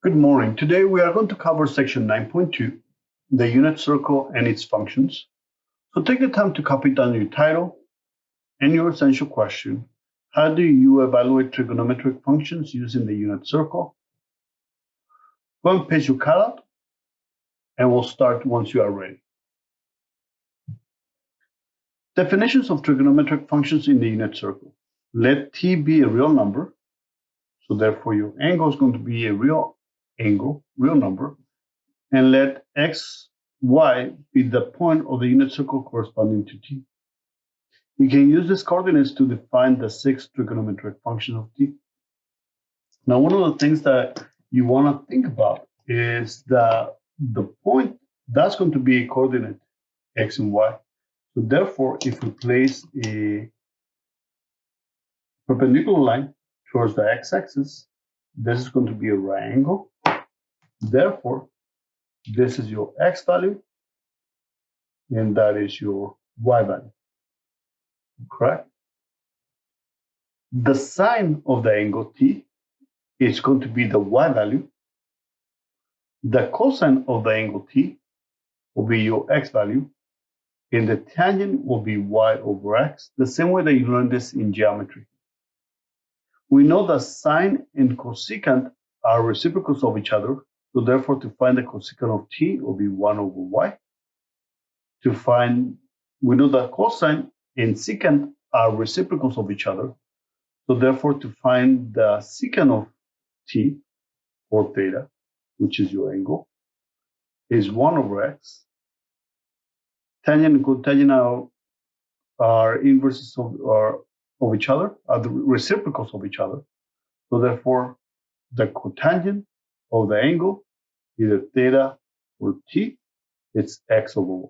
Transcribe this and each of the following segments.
Good morning. Today we are going to cover section 9.2, the unit circle and its functions. So take the time to copy down your title and your essential question. How do you evaluate trigonometric functions using the unit circle? Go and paste your cutout and we'll start once you are ready. Definitions of trigonometric functions in the unit circle. Let t be a real number. So therefore your angle is going to be a real angle, real number. And let x, y be the point of the unit circle corresponding to t. You can use these coordinates to define the 6 trigonometric functions of t. Now, one of the things that you want to think about is that the point, that's going to be a coordinate, x and y. So therefore, if we place a perpendicular line towards the x-axis, this is going to be a right angle. Therefore, this is your x value, and that is your y value. Correct? The sine of the angle t is going to be the y value. The cosine of the angle t will be your x value, and the tangent will be y over x, the same way that you learned this in geometry. We know that sine and cosecant are reciprocals of each other, so therefore to find the cosecant of t will be 1 over y. We know that cosine and secant are reciprocals of each other, so therefore to find the secant of t, or theta, which is your angle, is 1 over x. Tangent and cotangent are inverses of each other, are the reciprocals of each other. So therefore, the cotangent of the angle, either theta or t, it's x over y.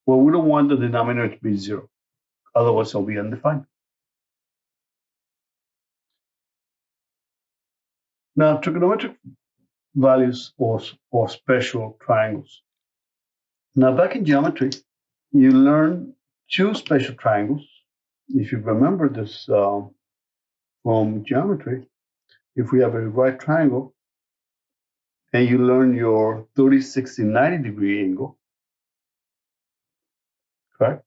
Well, we don't want the denominator to be 0. Otherwise, it'll be undefined. Now, trigonometric values or special triangles. Now, back in geometry, you learn 2 special triangles. If you remember this from geometry, if we have a right triangle and you learn your 30, 60, 90 degree angle, correct?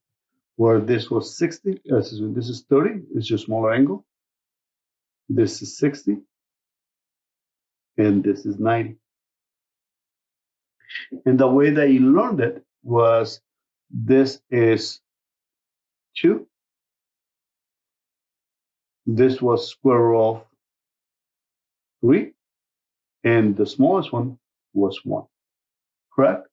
Where this was 60, this is 30, it's your smaller angle. This is 60, and this is 90. And the way that you learned it was this is 2. This was square root of 3, and the smallest one was 1, correct?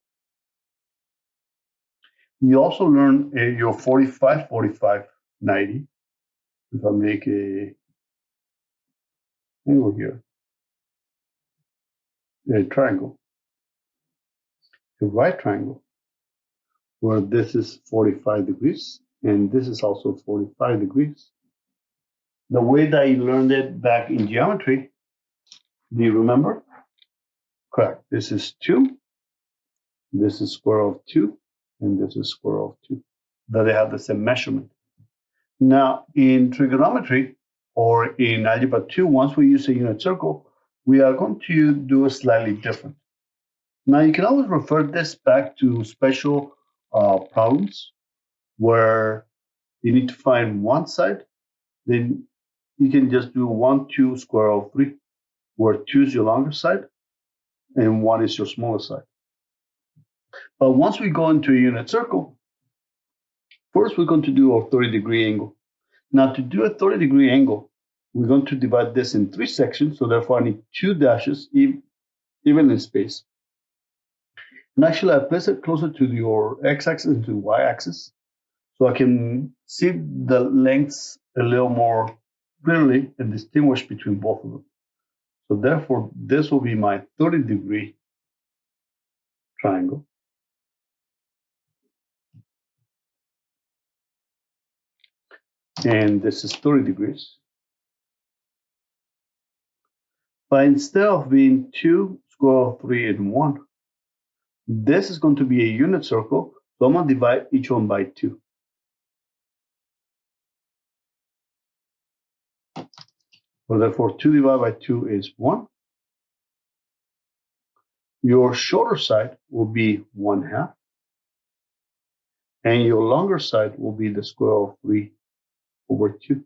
You also learn your 45, 45, 90. If I make a angle here, a triangle, a right triangle, where this is 45 degrees, and this is also 45 degrees. The way that you learned it back in geometry, do you remember? Correct. This is 2, this is square root of 2, and this is square root of 2. That they have the same measurement. Now, in trigonometry or in algebra 2, once we use a unit circle, we are going to do it slightly different. Now, you can always refer this back to special problems where you need to find one side. Then you can just do 1, 2, square root of 3, where 2 is your longer side and 1 is your smaller side. But once we go into a unit circle, first we're going to do a 30-degree angle. Now, to do a 30-degree angle, we're going to divide this in 3 sections. So therefore, I need 2 dashes, evenly spaced. And actually, I place it closer to your x-axis and to the y-axis, so I can see the lengths a little more clearly and distinguish between both of them. So therefore, this will be my 30-degree triangle. And this is 30 degrees. But instead of being 2, square root of 3, and 1, this is going to be a unit circle. So I'm going to divide each one by 2. So therefore, 2 divided by 2 is 1. Your shorter side will be 1/2, and your longer side will be the square of 3/2.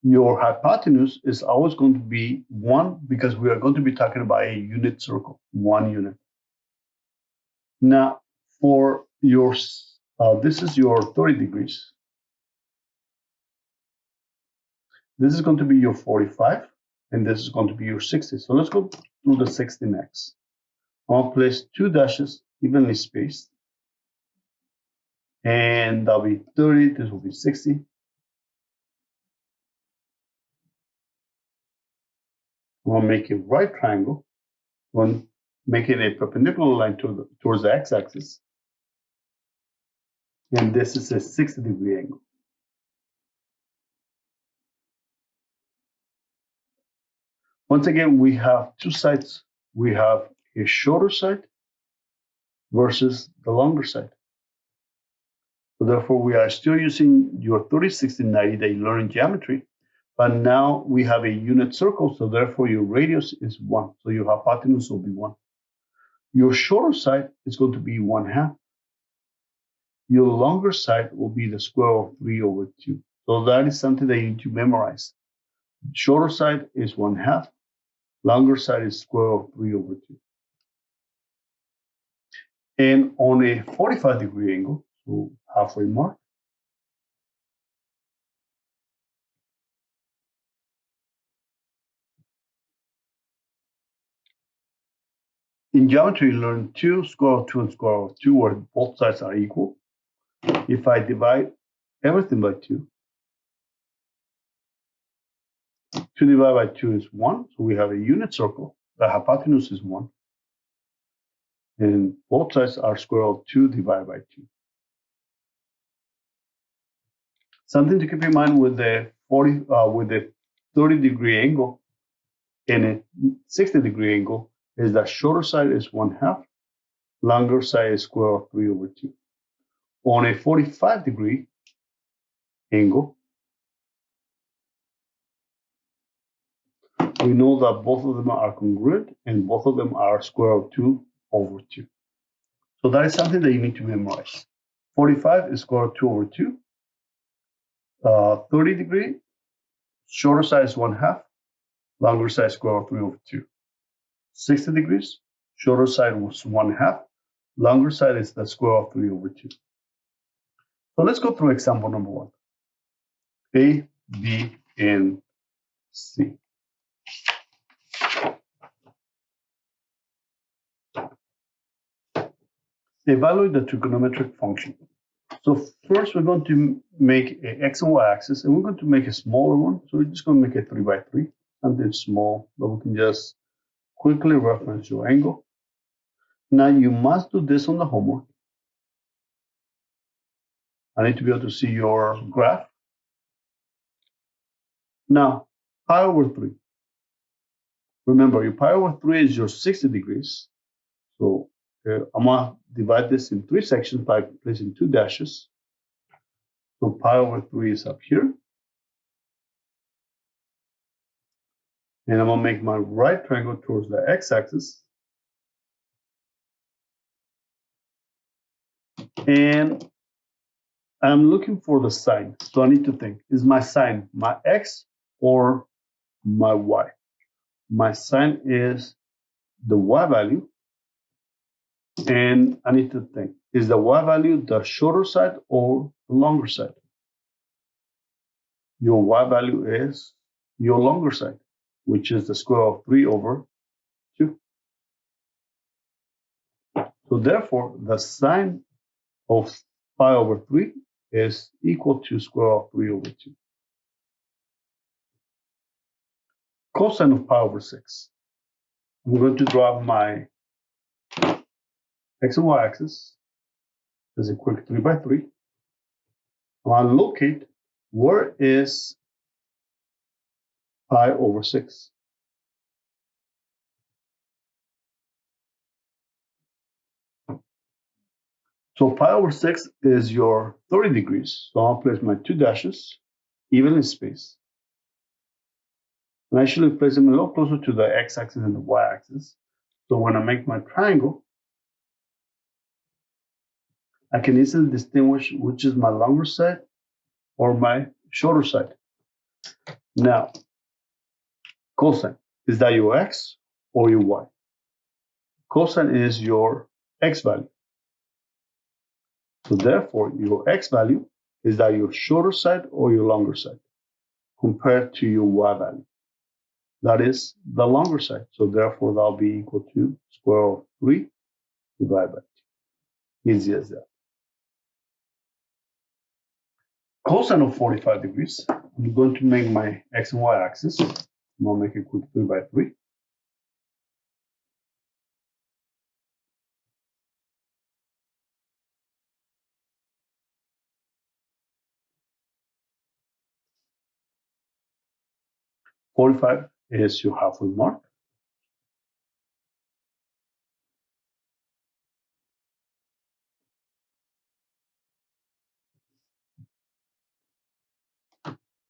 Your hypotenuse is always going to be 1 because we are going to be talking about a unit circle, 1 unit. Now, for your, this is your 30 degrees. This is going to be your 45, and this is going to be your 60. So let's go through the 60 next. I'll place 2 dashes evenly spaced, and that'll be 30. This will be 60. We'll make a right triangle. We'll make it a perpendicular line towards the x-axis, and this is a 60-degree angle. Once again, we have two sides. We have a shorter side versus the longer side. So therefore, we are still using your 30, 60, 90 that you learn in geometry, but now we have a unit circle, so therefore your radius is 1. So your hypotenuse will be 1. Your shorter side is going to be 1/2. Your longer side will be the square of 3/2. So that is something that you need to memorize. Shorter side is 1/2. Longer side is square of 3/2. And on a 45-degree angle, so halfway mark, in geometry, you learn 2, square root of 2, and square root of 2, where both sides are equal. If I divide everything by 2, 2 divided by 2 is 1, so we have a unit circle. The hypotenuse is 1. And both sides are square root of 2 divided by 2. Something to keep in mind with the 30-degree angle and a 60-degree angle is that shorter side is 1/2, longer side is square root of 3/2. On a 45-degree angle, we know that both of them are congruent and both of them are square root of 2/2. So that is something that you need to memorize. 45 is square root of 2/2. 30-degree, shorter side is 1/2, longer side square root of 3/2. 60 degrees, shorter side was 1/2, longer side is the square root of 3/2. So let's go through example number 1. A, B, and C. Evaluate the trigonometric function. So first we're going to make an x and y axis, and we're going to make a smaller one. So we're just going to make a 3x3, something small that we can just quickly reference your angle. Now you must do this on the homework. I need to be able to see your graph. Now, pi over 3. Remember, your pi over 3 is your 60 degrees. So I'm going to divide this in 3 sections by placing 2 dashes. So pi over 3 is up here. And I'm going to make my right triangle towards the x-axis. And I'm looking for the sign. So I need to think, is my sign my x or my y? My sign is the y value. And I need to think, is the y value the shorter side or the longer side? Your y value is your longer side, which is the square of 3/2. So therefore, the sine of pi over 3 is equal to square of 3/2. Cosine of pi over 6. I'm going to draw my x and y axis as a quick 3x3. I'll locate where is pi over 6. So pi over 6 is your 30 degrees. So I'll place my 2 dashes evenly spaced. And I should place them a little closer to the x-axis and the y-axis. So when I make my triangle, I can easily distinguish which is my longer side or my shorter side. Now, cosine, is that your x or your y? Cosine is your x value. So therefore, your x value is that your shorter side or your longer side compared to your y value. That is the longer side. So therefore, that'll be equal to square root of 3 divided by 2. Easy as that. Cosine of 45 degrees, I'm going to make my x and y axis. I'm going to make it equal to 3 by 3. "45" is your halfway mark.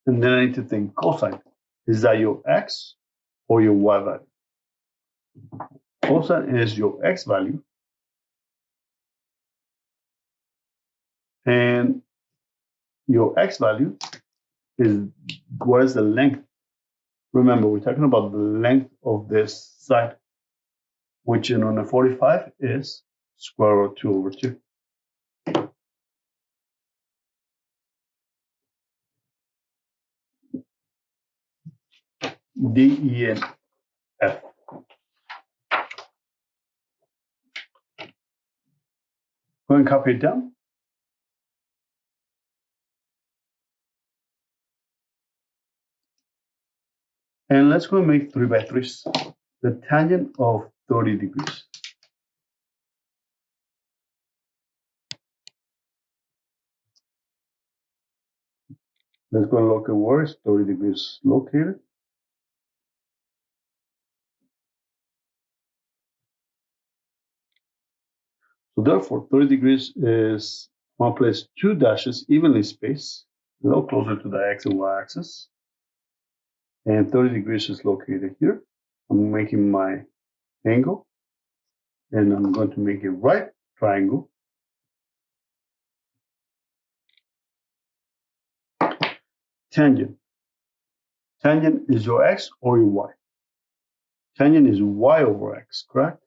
And then I need to think cosine. Is that your x or your y value? Cosine is your x value. And your x value is what is the length. Remember, we're talking about the length of this side, which on a 45 is square root of 2 over 2. D, E, and F. Go and copy it down. And let's go and make 3 by 3s. The tangent of 30 degrees. Let's go and look at where is 30 degrees located. So therefore, 30 degrees is, I'll place 2 dashes evenly spaced, a little closer to the x and y axis. And 30 degrees is located here. I'm making my angle, and I'm going to make a right triangle. Tangent. Tangent is your x or your y. Tangent is y over x, correct?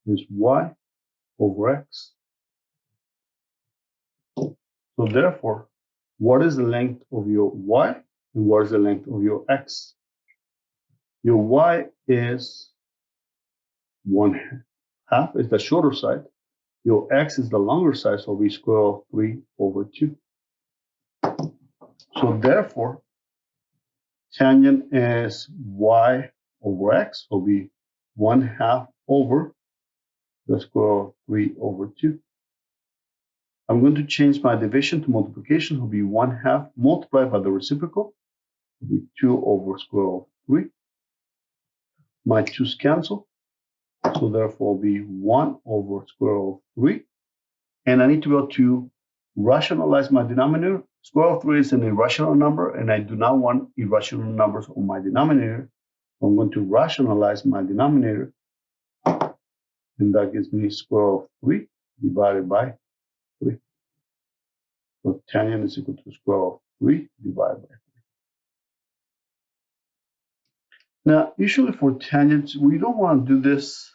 Is y over x. So therefore, what is the length of your y and what is the length of your x? Your y is 1/2, is the shorter side. Your x is the longer side, so we square root of 3 over 2. So therefore, tangent is y over x, so be 1/2 over the square root of 3 over 2. I'm going to change my division to multiplication. It will be 1/2 multiplied by the reciprocal. It will be 2 over square root of 3. My 2's cancel. So therefore, it will be 1 over square root of 3. And I need to be able to rationalize my denominator. Square root of 3 is an irrational number, and I do not want irrational numbers on my denominator. I'm going to rationalize my denominator. And that gives me square root of 3 divided by 3. So tangent is equal to square root of 3 divided by 3. Now, usually for tangents, we don't want to do this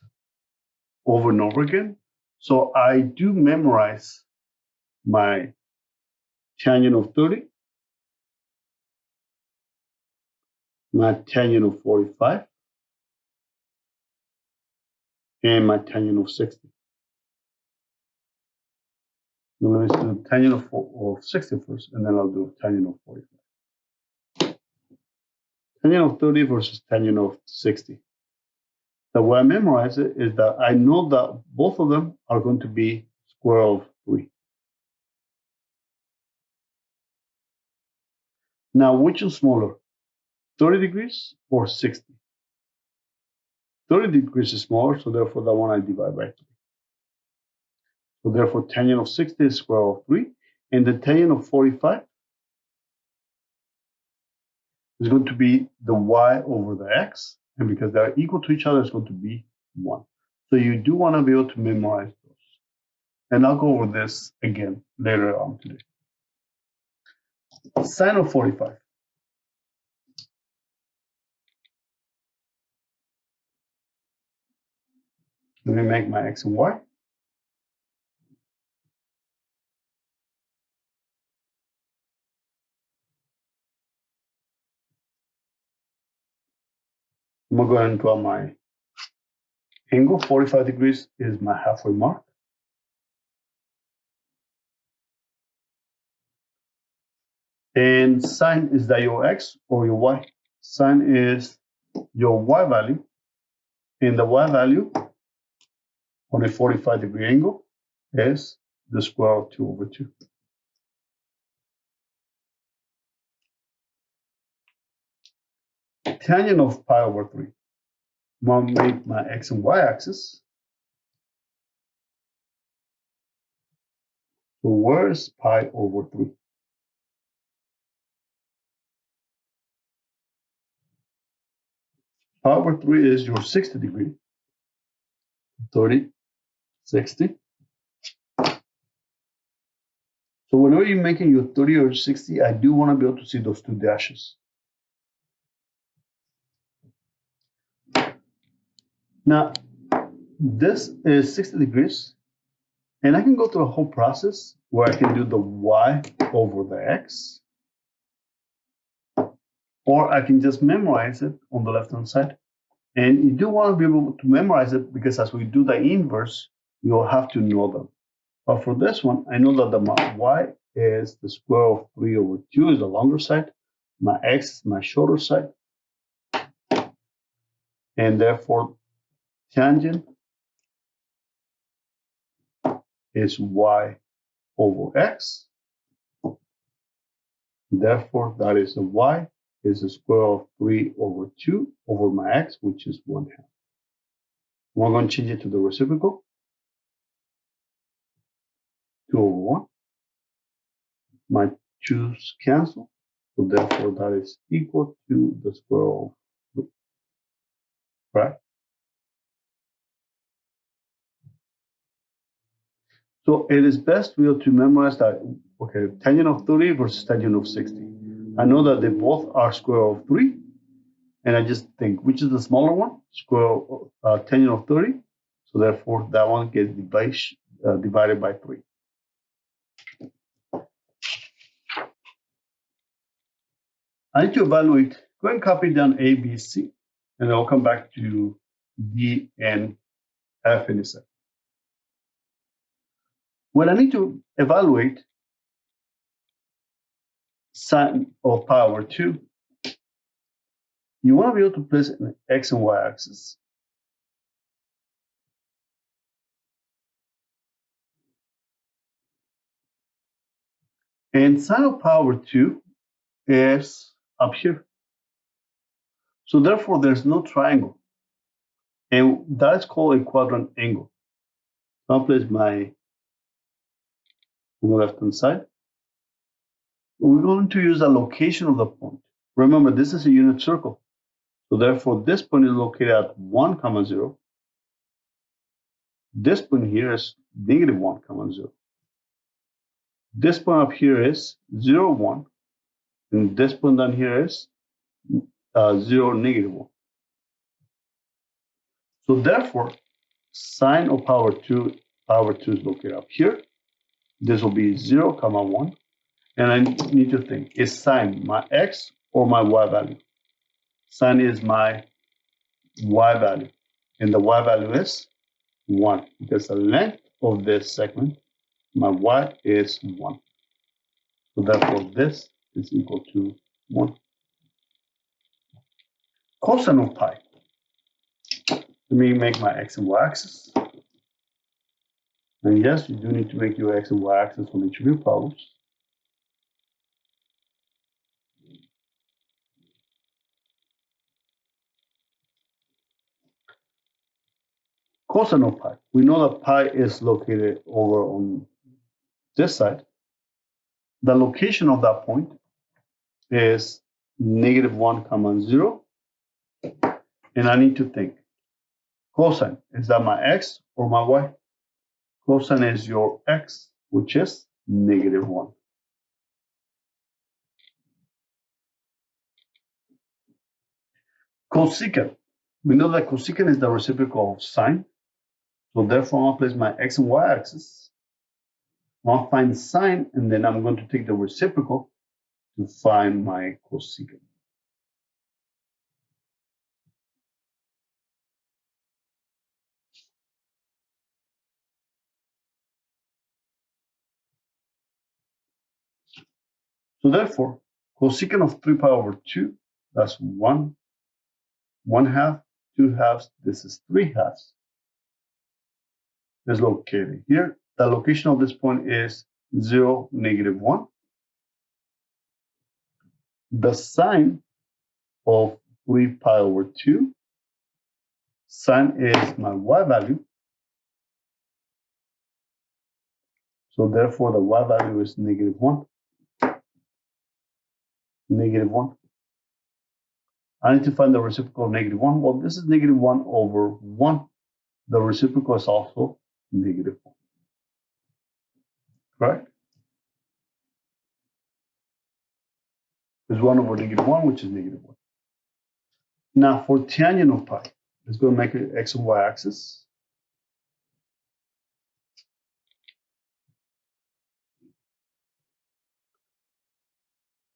over and over again. So I do memorize my tangent of 30, my tangent of 45, and my tangent of 60. Now let's do tangent of 60 first, and then I'll do tangent of 45. Tangent of 30 versus tangent of 60. The way I memorize it is that I know that both of them are going to be square root of 3. Now, which is smaller, 30 degrees or 60? 30 degrees is smaller, so therefore that one I divide by 3. So therefore tangent of 60 is square root of 3, and the tangent of 45 is going to be the y over the x, and because they're equal to each other, it's going to be 1. So you do want to be able to memorize those. And I'll go over this again later on today. Sine of 45. Let me make my x and y. I'm going to go ahead and draw my angle. 45 degrees is my halfway mark. And sine is that your x or your y. Sine is your y value. And the y value on a 45-degree angle is the square of 2 over 2. Tangent of pi over 3. I'm going to make my x and y axis. So where is pi over 3? Pi over 3 is your 60 degree. 30, 60. So whenever you're making your 30 or 60, I do want to be able to see those two dashes. Now, this is 60 degrees, and I can go through a whole process where I can do the y over the x, or I can just memorize it on the left-hand side. And you do want to be able to memorize it because as we do the inverse, you'll have to know them. But for this one, I know that the y is the square of 3 over 2 is the longer side. My x is my shorter side. And therefore, tangent is y over x. Therefore, that is a y is the square of 3 over 2 over my x, which is 1/2. We're going to change it to the reciprocal. 2 over 1. My 2's cancel. So therefore, that is equal to the square of 3. Right? So it is best to be able to memorize that, okay, tangent of 30 versus tangent of 60. I know that they both are square of 3, and I just think, which is the smaller one? Square tangent of 30. So therefore, that one gets divided by 3. I need to evaluate, go and copy down A, B, C, and I'll come back to D and F in a second. When I need to evaluate sine of pi over 2, you want to be able to place an x and y axis. And sine of pi over 2 is up here. So therefore, there's no triangle. And that's called a quadrant angle. I'll place my on the left-hand side. We're going to use the location of the point. Remember, this is a unit circle. So therefore, this point is located at 1, 0. This point here is -1, 0. This point up here is 0, 1. And this point down here is 0, -1. So therefore, sine of power 2 is located up here. This will be 0, 1. And I need to think, is sine my x or my y value? Sine is my y value. And the y value is 1. Because the length of this segment, my y is 1. So therefore, this is equal to 1. Cosine of pi. Let me make my x and y axis. And yes, you do need to make your x and y axis on each of your problems. Cosine of pi. We know that pi is located over on this side. The location of that point is -1, 0. And I need to think. Cosine, is that my x or my y? Cosine is your x, which is -1. Cosecant. We know that cosecant is the reciprocal of sine. So therefore, I'm going to place my x and y axis. I'll find sine, and then I'm going to take the reciprocal to find my cosecant. So therefore, cosecant of 3 pi over 2, that's 1, 1/2, 2/2, this is 3/2, is located here. The location of this point is 0, -1. The sine of 3 pi over 2, sine is my y value. So therefore, the y value is -1. -1. I need to find the reciprocal of -1. Well, this is -1 over 1. The reciprocal is also -1. Correct? There's 1 over -1, which is -1. Now, for tangent of pi, let's go make it x and y axis.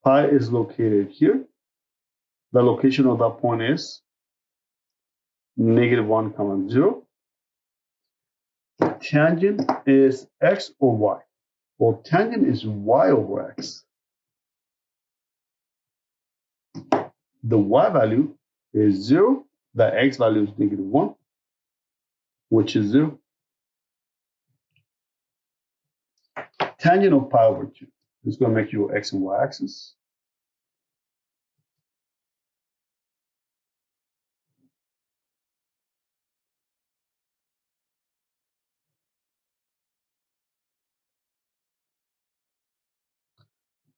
Pi is located here. The location of that point is -1, 0. Tangent is x or y. Well, tangent is y over x. The y value is 0. The x value is -1, which is 0. Tangent of pi over 2 is going to make your x and y axis.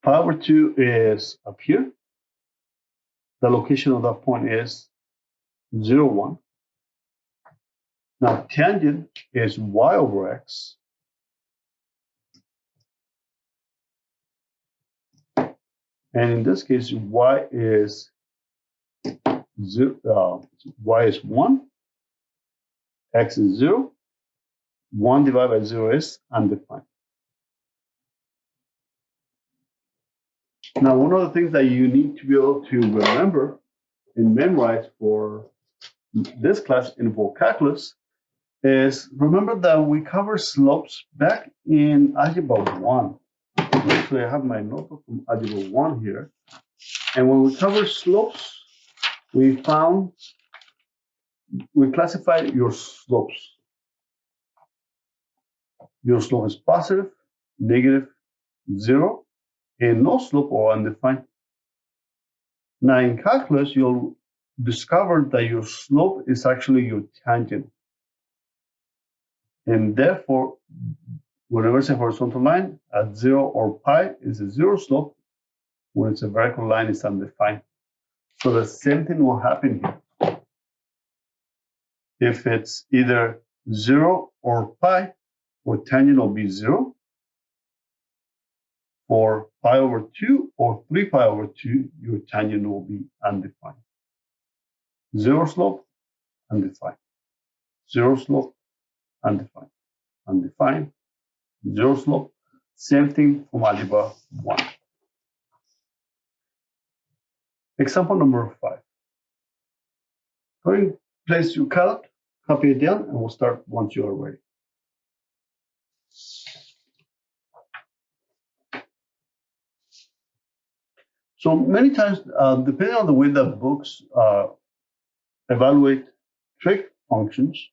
Pi over 2 is up here. The location of that point is 0, 1. Now, tangent is y over x. And in this case, y is 0, y is 1, x is 0. 1 divided by 0 is undefined. Now, one of the things that you need to be able to remember and memorize for this class in PreCalculus is remember that we covered slopes back in Algebra 1. Actually, I have my notebook from Algebra 1 here. And when we cover slopes, we classified your slopes. Your slope is positive, negative, 0, and no slope or undefined. Now in calculus, you'll discover that your slope is actually your tangent. And therefore, whenever it's a horizontal line, at 0 or pi is a 0 slope. When it's a vertical line, it's undefined. So the same thing will happen here. If it's either 0 or pi, or tangent will be 0. For pi over 2 or 3 pi over 2, your tangent will be undefined. 0 slope, undefined. 0 slope, undefined. Undefined, 0 slope. Same thing from Algebra 1. Example number 5. Go ahead and place your calc, copy it down, and we'll start once you are ready. So many times, depending on the way that books evaluate trig functions,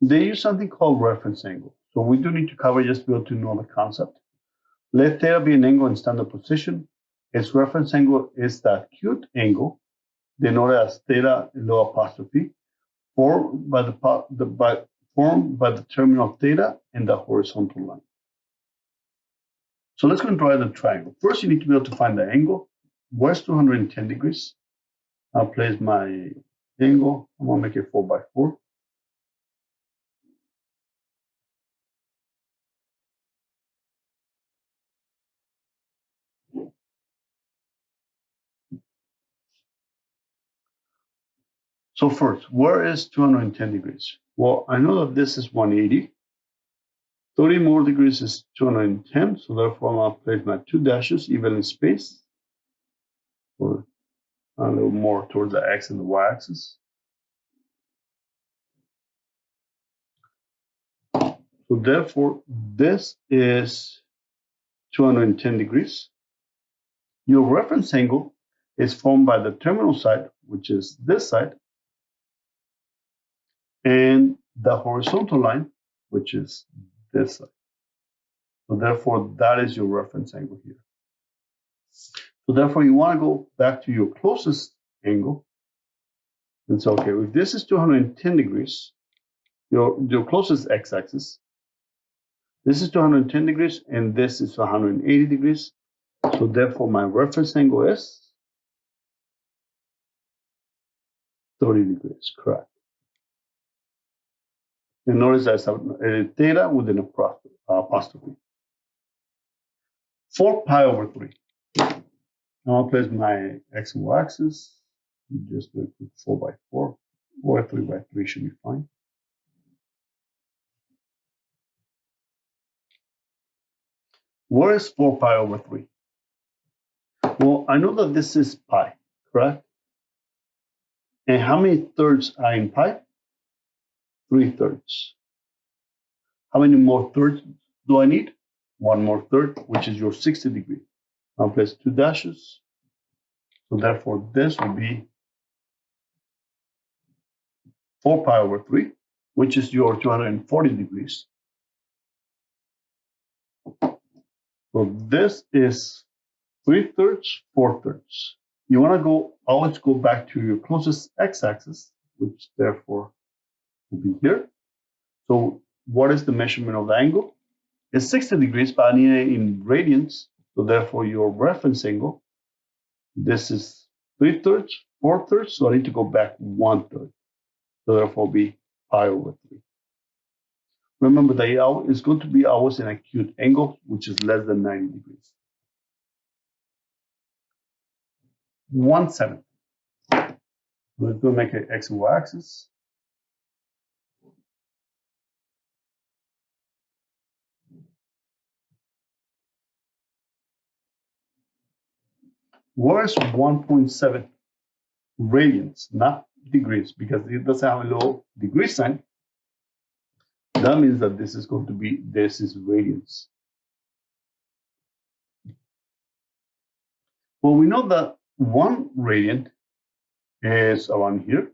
they use something called reference angle. So we do need to cover just to be able to know the concept. Let theta be an angle in standard position. Its reference angle is the acute angle, denoted as theta low apostrophe, formed by the terminal theta and the horizontal line. So let's go and draw the triangle. First, you need to be able to find the angle. Where's 210 degrees? I'll place my angle. I'm going to make it 4 by 4. So first, where is 210 degrees? Well, I know that this is 180. 30 more degrees is 210. So therefore, I'm going to place my two dashes evenly spaced, or a little more towards the x and the y axis. So therefore, this is 210 degrees. Your reference angle is formed by the terminal side, which is this side, and the horizontal line, which is this side. So therefore, that is your reference angle here. So therefore, you want to go back to your closest angle and say, okay, if this is 210 degrees, your closest x-axis, this is 210 degrees, and this is 180 degrees. So therefore, my reference angle is 30 degrees, correct. And notice that's a theta with an apostrophe. 4 pi over 3. Now I'll place my x and y axis. Just do it 4 by 4. Or 3 by 3 should be fine. Where is 4 pi over 3? Well, I know that this is pi, correct? And how many thirds are in pi? 3 thirds. How many more thirds do I need? 1 more third, which is your 60 degree. I'll place 2 dashes. So therefore, this will be 4 pi over 3, which is your 240 degrees. So this is 3 thirds, 4 thirds. You want to always go back to your closest x-axis, which therefore will be here. So what is the measurement of the angle? It's 60 degrees, but I need it in radians. So therefore, your reference angle, this is 3 thirds, 4 thirds. So I need to go back 1 third. So therefore, be pi over 3. Remember that it's going to be always an acute angle, which is less than 90 degrees. 1/7. Let's go make an x and y axis. Where is 1.7 radians, not degrees, because it doesn't have a little degree sign. That means that this is radians. Well, we know that 1 radian is around here.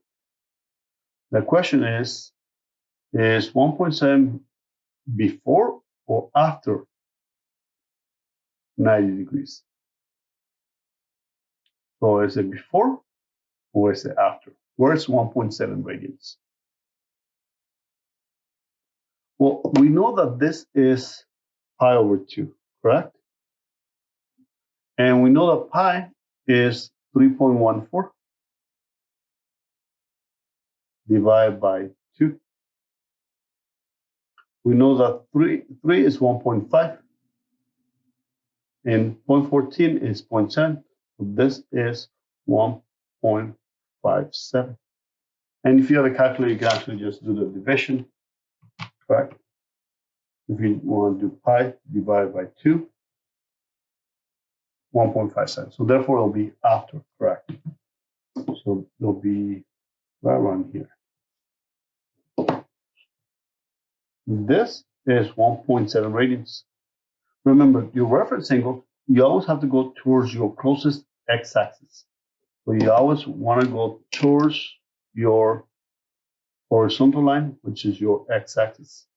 The question is 1.7 before or after 90 degrees? So is it before or is it after? Where's 1.7 radians? Well, we know that this is pi over 2, correct? And we know that pi is 3.14 divided by 2. We know that 3 is 1.5 and 0.14 is 0.7. So this is 1.57. And if you have a calculator, you can actually just do the division, correct? If you want to do pi divided by 2, 1.57. So therefore, it'll be after, correct? So it'll be right around here. This is 1.7 radians. Remember, your reference angle, you always have to go towards your closest x-axis. So you always want to go towards your horizontal line, which is your x-axis.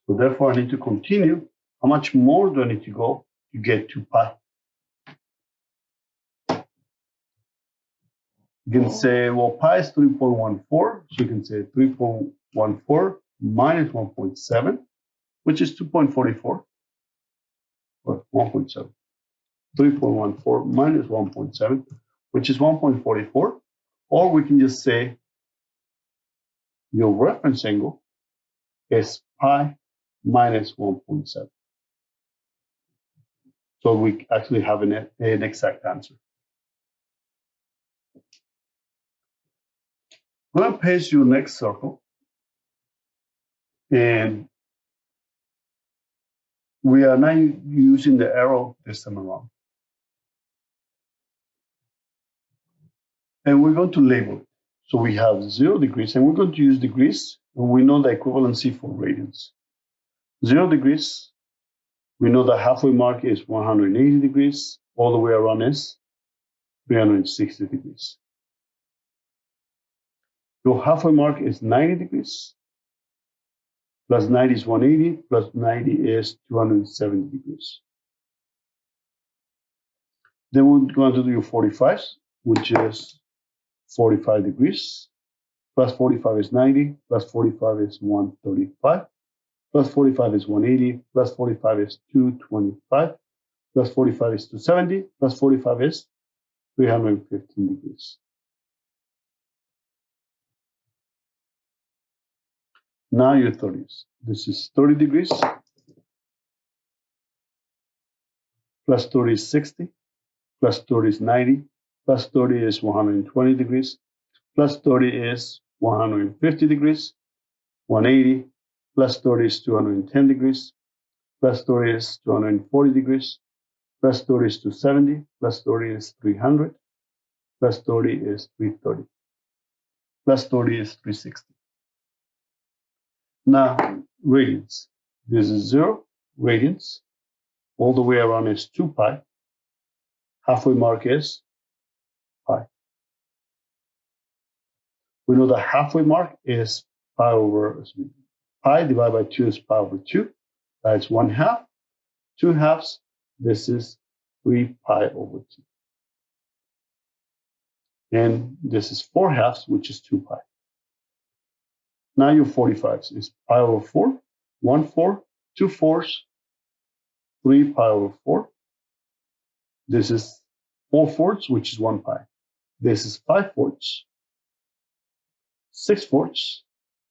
So therefore, I need to continue. How much more do I need to go to get to pi? You can say, well, pi is 3.14. So you can say 3.14 minus 1.7, which is 2.44, or 1.7. 3.14 minus 1.7, which is 1.44. Or we can just say your reference angle is pi minus 1.7. So we actually have an exact answer. I'm going to paste your next circle, and we are now using the arrow this time around. And we're going to label it. So we have 0 degrees, and we're going to use degrees, and we know the equivalency for radians. 0 degrees, we know the halfway mark is 180 degrees, all the way around is 360 degrees. Your halfway mark is 90 degrees, plus 90 is 180, plus 90 is 270 degrees. Then we're going to do your 45s, which is 45 degrees, plus 45 is 90, plus 45 is 135, plus 45 is 180, plus 45 is 225, plus 45 is 270, plus 45 is 315 degrees. Now your 30s. This is 30 degrees, plus 30 is 60, plus 30 is 90, plus 30 is 120 degrees, plus 30 is 150 degrees, 180, plus 30 is 210 degrees, plus 30 is 240 degrees, plus 30 is 270, plus 30 is 300, plus 30 is 330, plus 30 is 360. Now, radians. This is 0 radians. All the way around is 2 pi. Halfway mark is pi. We know the halfway mark is pi over pi divided by 2 is pi over 2. That's 1/2. 2 halves. This is 3 pi over 2. And this is 4 halves, which is 2 pi. Now your 45s is pi over 4, 1 4, 2 4s, 3 pi over 4. This is 4 fourths, which is 1 pi. This is 5 fourths, 6 fourths,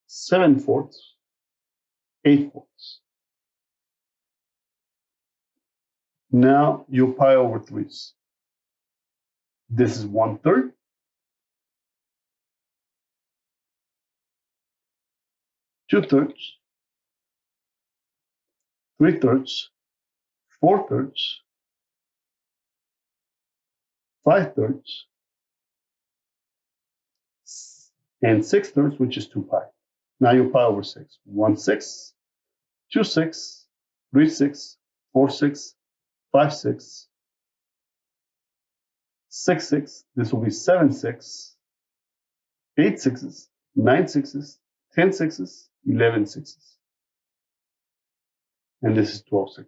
7 fourths, 8 fourths. Now your pi over 3s. This is 1/3, 2/3, 3/3, 4/3, 5/3, and 6/3, which is 2 pi. Now your pi over 6. 1/6, 2/6, 3/6, 4/6, 5/6, 6/6. This will be 7/6, 8/6, 9/6, 10/6, 11/6. And this is 12/6.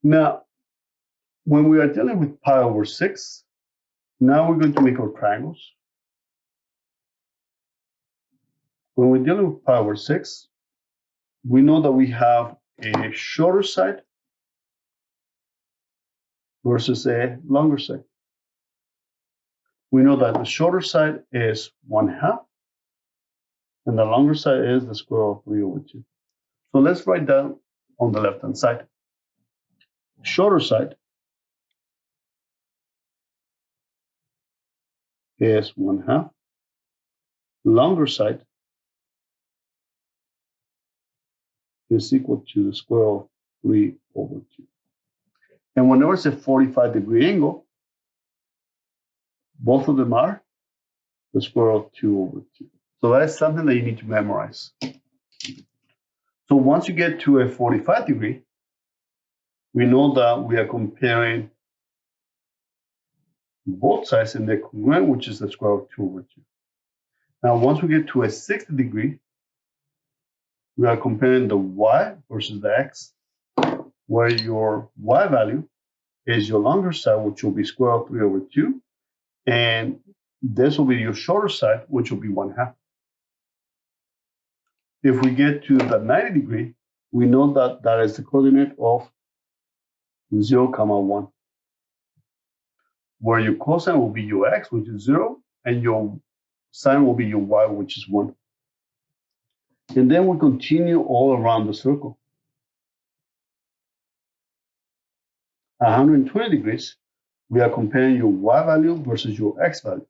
Now, when we are dealing with pi over 6, now we're going to make our triangles. When we're dealing with pi over 6, we know that we have a shorter side versus a longer side. We know that the shorter side is 1/2, and the longer side is the square of 3 over 2. So let's write down on the left-hand side. Shorter side is 1/2. Longer side is equal to the square of 3 over 2. And whenever it's a 45-degree angle, both of them are the square of 2 over 2. So that is something that you need to memorize. So once you get to a 45 degree, we know that we are comparing both sides in the congruent, which is the square of 2 over 2. Now, once we get to a 60 degree, we are comparing the y versus the x, where your y value is your longer side, which will be square of 3 over 2, and this will be your shorter side, which will be 1/2. If we get to the 90 degree, we know that that is the coordinate of 0, 1, where your cosine will be your x, which is 0, and your sine will be your y, which is 1. And then we continue all around the circle. 120 degrees, We are comparing your y value versus your x value.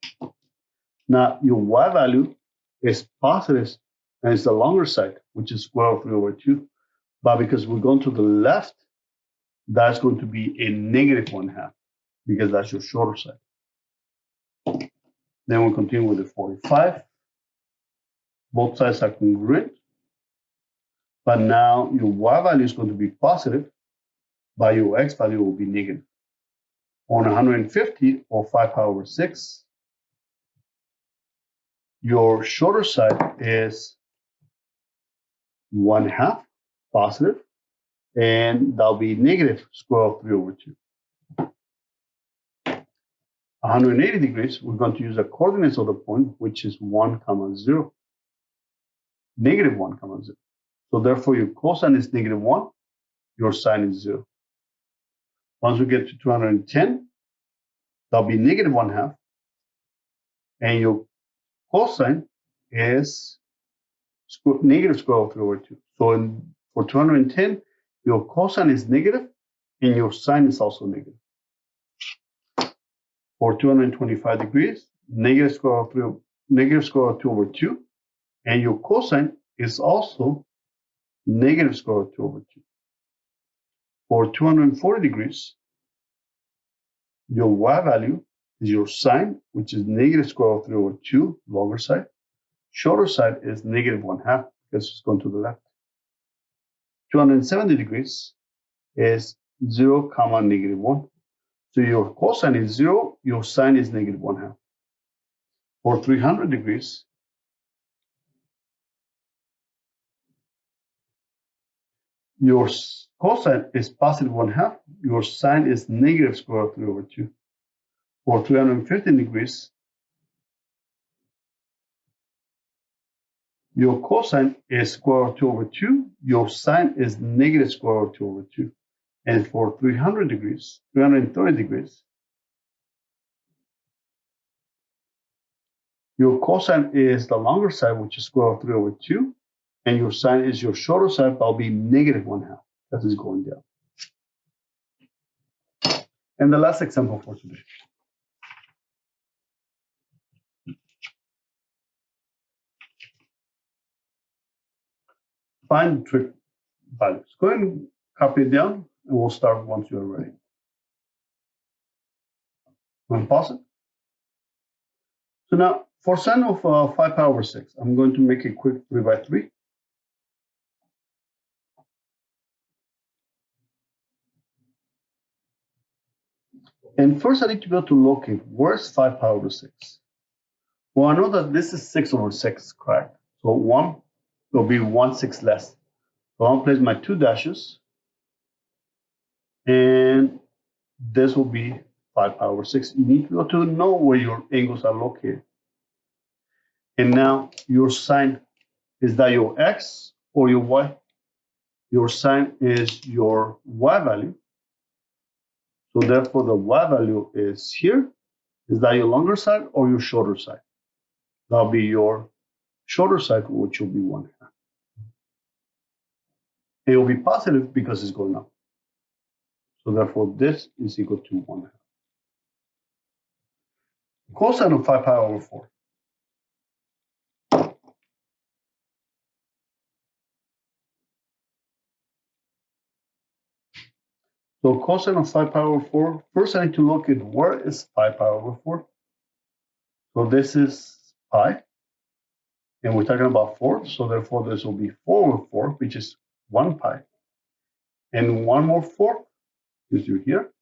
Now, your y value is positive, and it's the longer side, which is square root of 3 over 2. But because we're going to the left, that's going to be a negative 1/2, because that's your shorter side. Then we'll continue with the 45. Both sides are congruent. But now your y value is going to be positive, but your x value will be negative. On 150, or 5 pi over 6, your shorter side is 1/2 positive, and that'll be negative square root of 3 over 2. 180 degrees, we're going to use the coordinates of the point, which is 1, 0, negative 1, 0. So therefore, your cosine is negative 1, your sine is 0. Once we get to 210, that'll be negative 1/2, and your cosine is negative square root of 3 over 2. So for 210, your cosine is negative, and your sine is also negative. For 225 degrees, negative square root of 2 over 2, and your cosine is also negative square root of 2 over 2. For 240 degrees, your y value is your sine, which is negative square root of 3 over 2, longer side. Shorter side is negative 1/2, because it's going to the left. 270 degrees is 0, negative 1. So your cosine is 0, your sine is negative 1/2. For 300 degrees, your cosine is positive 1/2, your sine is negative square root of 3 over 2. For 350 degrees, your cosine is square root of 2 over 2, your sine is negative square root of 2 over 2. And for 330 degrees, your cosine is the longer side, which is square root of 3 over 2, and your sine is your shorter side, but will be negative 1/2. That is going down. And the last example for today. Find the trig values. Go ahead and copy it down, and we'll start once you're ready. I'm going to pause it. So now, for sine of 5 pi over 6, I'm going to make a quick 3 by 3. And first, I need to be able to locate where's 5 pi over 6. Well, I know that this is 6 over 6, correct? So 1 will be 1/6 less. So I'll place my 2 dashes, and this will be 5 pi over 6. You need to be able to know where your angles are located. And now your sine, is that your x or your y? Your sine is your y value. So therefore, the y value is here. Is that your longer side or your shorter side? That'll be your shorter side, which will be 1/2. It will be positive because it's going up. So therefore, this is equal to 1/2. Cosine of 5 pi over 4. So cosine of 5 pi over 4, first I need to look at where is 5 pi over 4. So this is pi, and we're talking about 4, so therefore this will be 4 over 4, which is 1 pi. And one more 4 is you here.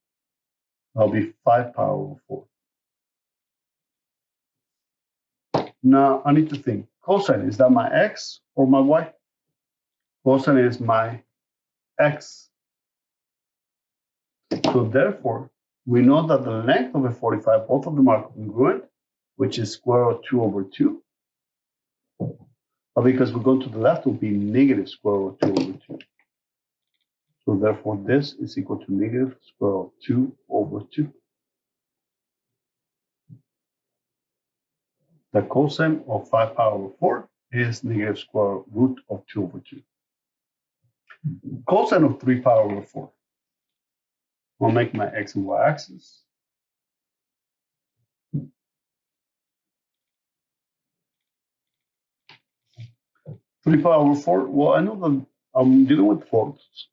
That'll be 5 pi over 4. Now I need to think, cosine, is that my x or my y? Cosine is my x. So therefore, we know that the length of a 45, both of them are congruent, which is square root of 2 over 2. But because we go to the left, it will be negative square root of 2 over 2. So therefore, this is equal to negative square root of 2 over 2. The cosine of 5 pi over 4 is negative square root of 2 over 2. Cosine of 3 pi over 4. I'll make my x and y axis. 3 pi over 4. Well, I know that I'm dealing with fourths.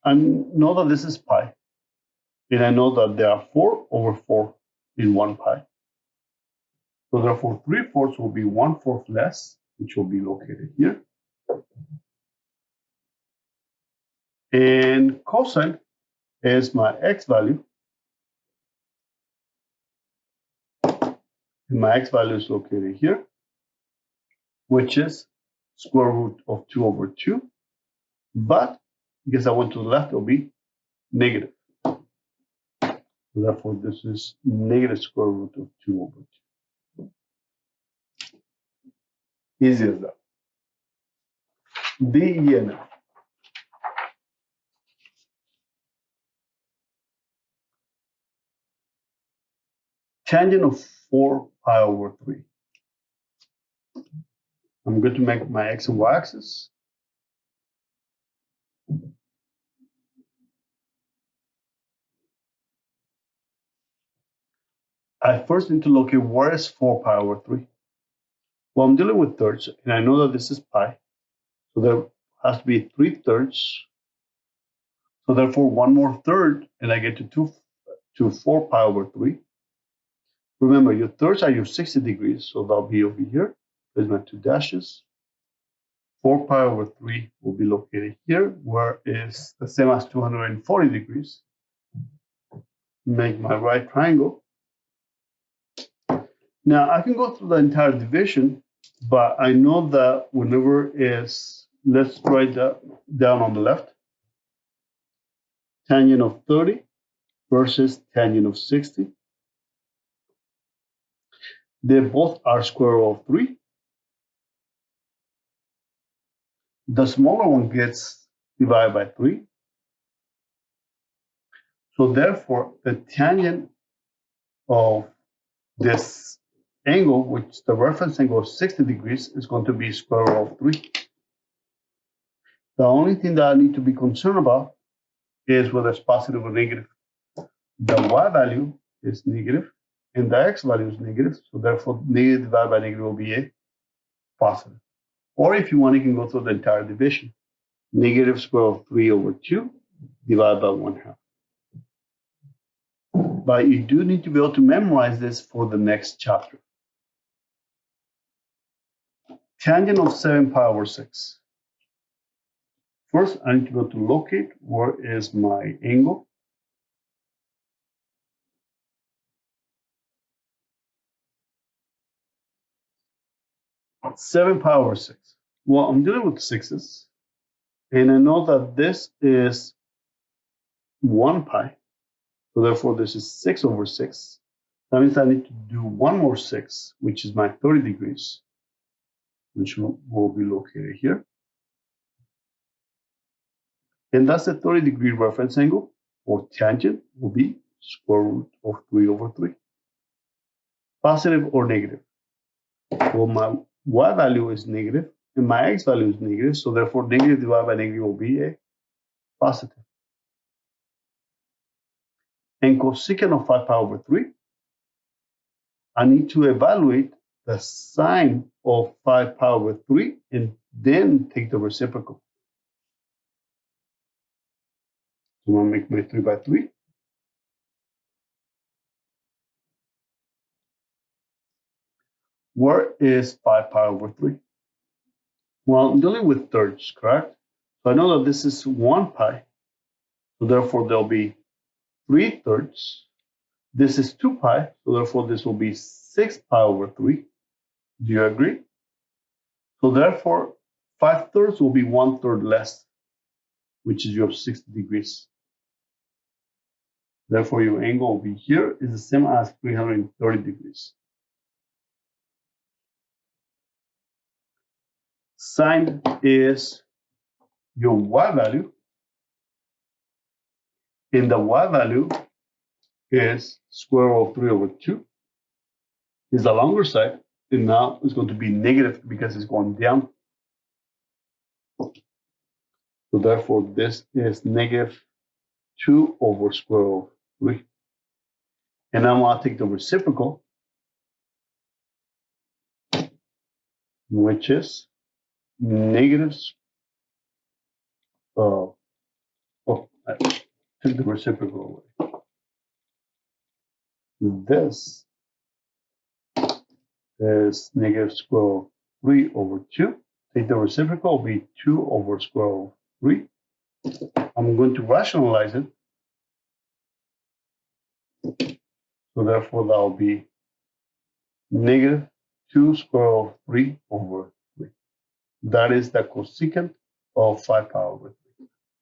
I know that this is pi. And I know that there are 4 over 4 in 1 pi. So therefore, 3/4 will be 1/4 less, which will be located here. And cosine is my x value. And my x value is located here, which is square root of 2 over 2. But because I went to the left, it will be negative. So therefore, this is negative square root of 2 over 2. Easy as that. D, E, and F. Tangent of 4 pi over 3. I'm going to make my x and y axis. I first need to locate where is 4 pi over 3. Well, I'm dealing with thirds, and I know that this is pi. So there has to be 3/3. So therefore, one more third, and I get to 4 pi over 3. Remember, your thirds are your 60 degrees, so that'll be over here. There's my 2 dashes. 4 pi over 3 will be located here, where is the same as 240 degrees. Make my right triangle. Now, I can go through the entire division, but I know that whenever is, let's write that down on the left. Tangent of 30 versus tangent of 60. They both are square root of 3. The smaller one gets divided by 3. So therefore, the tangent of this angle, which the reference angle is 60 degrees, is going to be square root of 3. The only thing that I need to be concerned about is whether it's positive or negative. The y value is negative, and the x value is negative. So therefore, negative divided by negative will be a positive. Or if you want, you can go through the entire division. Negative square root of 3 over 2 divided by 1/2. But you do need to be able to memorize this for the next chapter. Tangent of 7 pi over 6. First, I need to be able to locate where is my angle. Seven pi over 6. Well, I'm dealing with sixes, and I know that this is 1 pi. So therefore, this is 6 over 6. That means I need to do one more 6, which is my 30 degrees, which will be located here. And that's the 30-degree reference angle, or tangent will be square root of 3 over 3. Positive or negative? Well, my y value is negative, and my x value is negative, so therefore negative divided by negative will be a positive. And cosecant of 5 pi over 3, I need to evaluate the sine of 5 pi over 3 and then take the reciprocal. So I'm going to make my 3 by 3. Where is 5 pi over 3? Well, I'm dealing with thirds, correct? So I know that this is 1 pi. So therefore, there'll be 3/3. This is 2 pi. So therefore, this will be 6 pi over 3. Do you agree? So therefore, 5/3 will be 1/3 less, which is your 60 degrees. Therefore, your angle will be here is the same as 330 degrees. Sine is your y value, and the y value is square root of 3 over 2. Is the longer side, and now it's going to be negative because it's going down. So therefore, this is negative 2 over square root of 3. And now I'll take the reciprocal, which is negative, oh, I took the reciprocal away. This is negative square root of 3 over 2. Take the reciprocal, will be 2 over square root of 3. I'm going to rationalize it. So therefore, that will be negative 2 square root of 3 over 3. That is the cosecant of 5 pi over 3.